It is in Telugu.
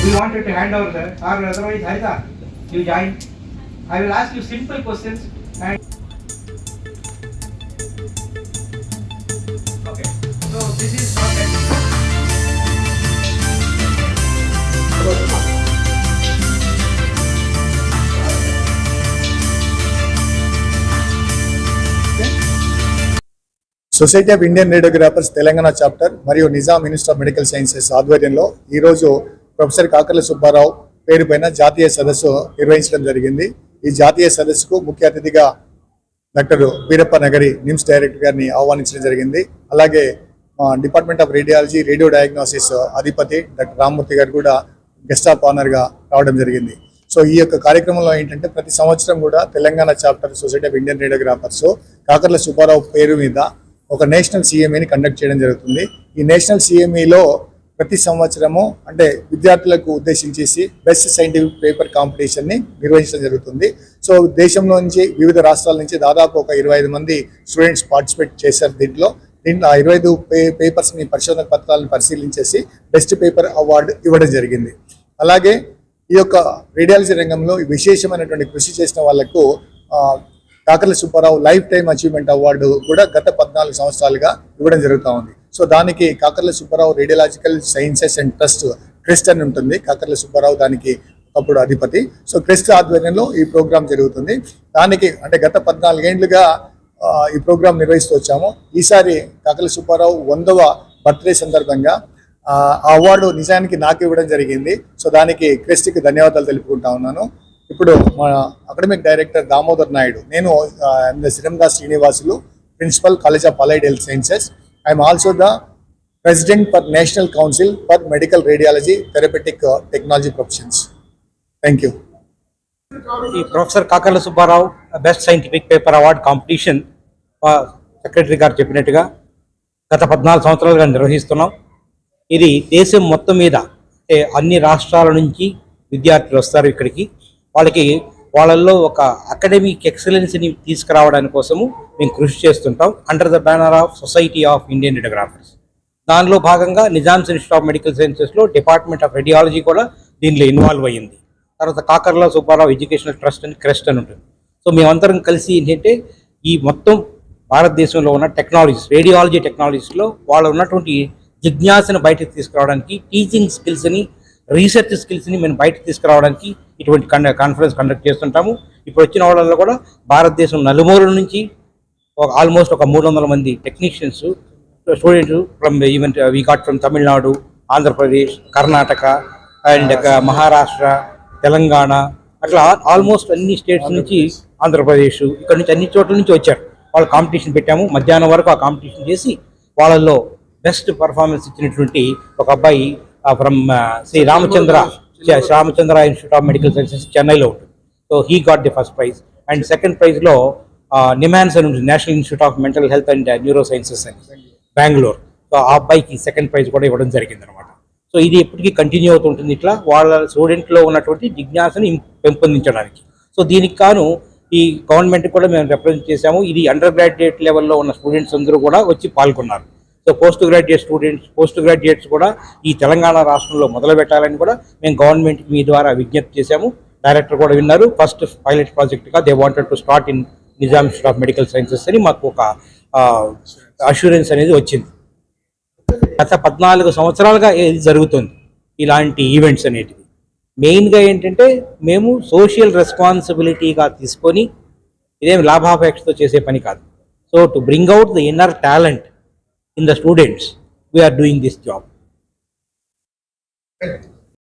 We wanted to hand over the, or otherwise, Harita, you join. I will ask you simple questions and. Okay. So this is not that. Society of Indian radiographers Telangana chapter మరియు Nizam institute of medical sciences ఆధ్వర్యంలో ఈరోజు ప్రొఫెసర్ కాకర్ల సుబ్బారావు పేరు పైన జాతీయ సదస్సు నిర్వహించడం జరిగింది. ఈ జాతీయ సదస్సుకు ముఖ్య అతిథిగా డాక్టర్ వీరప్ప నగరి నిమ్స్ డైరెక్టర్ గారిని ఆహ్వానించడం జరిగింది. అలాగే department of radiology radio diagnosis అధిపతి డాక్టర్ రామ్మూర్తి గారు కూడా గెస్ట్ ఆఫ్ ఆనర్గా రావడం జరిగింది. సో ఈ యొక్క కార్యక్రమంలో ఏంటంటే ప్రతి సంవత్సరం కూడా Telangana chapter society of Indian radiographers Kakarla Subbarao పేరు మీద ఒక నేషనల్ సిఎంఈని కండక్ట్ చేయడం జరుగుతుంది. ఈ నేషనల్ సిఎంఈలో ప్రతి సంవత్సరము అంటే విద్యార్థులకు ఉద్దేశించేసి బెస్ట్ సైంటిఫిక్ పేపర్ కాంపిటీషన్ని నిర్వహించడం జరుగుతుంది. సో దేశంలో నుంచి వివిధ రాష్ట్రాల నుంచి దాదాపు ఒక 25 మంది స్టూడెంట్స్ పార్టిసిపేట్ చేశారు. దీంట్లో 25 పేపర్స్ని పరిశోధన పత్రాలను పరిశీలించేసి బెస్ట్ పేపర్ అవార్డు ఇవ్వడం జరిగింది. అలాగే ఈ యొక్క రేడియాలజీ రంగంలో విశేషమైనటువంటి కృషి చేసిన వాళ్లకు Kakarla Subbarao life time achievement award కూడా గత 14 సంవత్సరాలుగా ఇవ్వడం జరుగుతూ ఉంది. సో దానికి Kakarla Subbarao radiological sciences and trust crest అని ఉంటుంది. కాకర్ల సుబ్బారావు దానికి అప్పుడు అధిపతి. సో క్రెస్ట్ ఆధ్వర్యంలో ఈ ప్రోగ్రాం జరుగుతుంది. దానికి అంటే గత 14 ఏళ్లుగా ఈ ప్రోగ్రాం నిర్వహిస్తూ వచ్చాము. ఈసారి కాకర్ల సుబ్బారావు 100వ బర్త్డే సందర్భంగా ఆ అవార్డు నిజానికి నాకు ఇవ్వడం జరిగింది. సో దానికి క్రెస్ట్కి ధన్యవాదాలు తెలుపుకుంటా ఉన్నాను. ఇప్పుడు మా అకాడమిక్ డైరెక్టర్ దామోదర్ నాయుడు, నేను Sriramdas Srinivasulu, principal college of allied health sciences. I'm also the president for national council for medical radiology therapeutic technology professions. Thank you. ఈ professor Kakarla Subbarao best scientific paper award competition secretary garu చెప్పినట్టుగా గత 14 సంవత్సరాలుగా నిర్వహిస్తున్నాం. ఇది దేశం మొత్తం మీద అన్ని రాష్ట్రాల నుంచి విద్యార్థులు వస్తారు ఇక్కడికి. వాళ్ళల్లో ఒక అకాడమిక్ ఎక్సలెన్స్ని తీసుకురావడానికి కోసము మేము కృషి చేస్తుంటాం under the banner of society of Indian radiographers. దానిలో భాగంగా నిజామ్స్ ఇన్స్టిట్యూట్ ఆఫ్ మెడికల్ సైన్సెస్లో డిపార్ట్మెంట్ ఆఫ్ రేడియాలజీ కూడా దీనిలో ఇన్వాల్వ్ అయ్యింది. తర్వాత కాకర్ల సుబ్బారావు ఎడ్యుకేషనల్ ట్రస్ట్ అని క్రెస్ట్ అని ఉంటుంది. సో మేమందరం కలిసి ఏంటంటే ఈ మొత్తం భారతదేశంలో ఉన్న టెక్నాలజీస్, రేడియాలజీ టెక్నాలజీస్లో వాళ్ళు ఉన్నటువంటి జిజ్ఞాసను బయటకు తీసుకురావడానికి, టీచింగ్ స్కిల్స్ని, రీసెర్చ్ స్కిల్స్ని మేము బయటకు తీసుకురావడానికి ఇటువంటి కాన్ఫరెన్స్ కండక్ట్ చేస్తుంటాము. ఇప్పుడు వచ్చిన వాళ్ళలో కూడా భారతదేశం నలుమూలల నుంచి ఆల్మోస్ట్ ఒక 300 మంది technicians, students from even we got from Tamil Nadu, Andhra Pradesh, Karnataka and Maharashtra, Telangana, అట్లా ఆల్మోస్ట్ అన్ని స్టేట్స్ నుంచి, ఆంధ్రప్రదేశ్, ఇక్కడ నుంచి అన్ని చోట్ల నుంచి వచ్చారు. వాళ్ళు కాంపిటీషన్ పెట్టాము. మధ్యాహ్నం వరకు ఆ కాంపిటీషన్ చేసి వాళ్ళల్లో బెస్ట్ పర్ఫార్మెన్స్ ఇచ్చినటువంటి ఒక అబ్బాయి from Sri Ramachandra institute of medical sciences చెన్నైలో ఉంటుంది. So he got the first prize. And second ప్రైజ్లో నిమాన్స్ అని ఉంటుంది, national institute of mental health and neuro sciences అని బెంగళూరు. సో ఆ అబ్బాయికి సెకండ్ ప్రైజ్ కూడా ఇవ్వడం జరిగింది అనమాట. సో ఇది ఎప్పటికీ కంటిన్యూ అవుతుంటుంది ఇట్లా వాళ్ళ స్టూడెంట్లో ఉన్నటువంటి జిజ్ఞాసని పెంపొందించడానికి. సో దీనికి కాను ఈ గవర్నమెంట్ కూడా మేము రిప్రజెంట్ చేశాము. ఇది అండర్ గ్రాడ్యుయేట్ లెవెల్లో ఉన్న స్టూడెంట్స్ అందరూ కూడా వచ్చి పాల్గొన్నారు. సో పోస్ట్ గ్రాడ్యుయేట్స్ కూడా ఈ తెలంగాణ రాష్ట్రంలో మొదలు పెట్టాలని కూడా మేము గవర్నమెంట్కి మీ ద్వారా విజ్ఞప్తి చేశాము. డైరెక్టర్ కూడా విన్నారు. ఫస్ట్ పైలట్ ప్రాజెక్ట్గా they wanted to start in Nizam institute of medical sciences అని మాకు ఒక అష్యూరెన్స్ అనేది వచ్చింది. గత 14 సంవత్సరాలుగా ఇది జరుగుతుంది ఇలాంటి ఈవెంట్స్ అనేటివి. మెయిన్గా ఏంటంటే మేము సోషల్ రెస్పాన్సిబిలిటీగా తీసుకొని, ఇదేమి లాభాపేక్షతో చేసే పని కాదు. So to bring out the inner talent in the students, we are doing this job.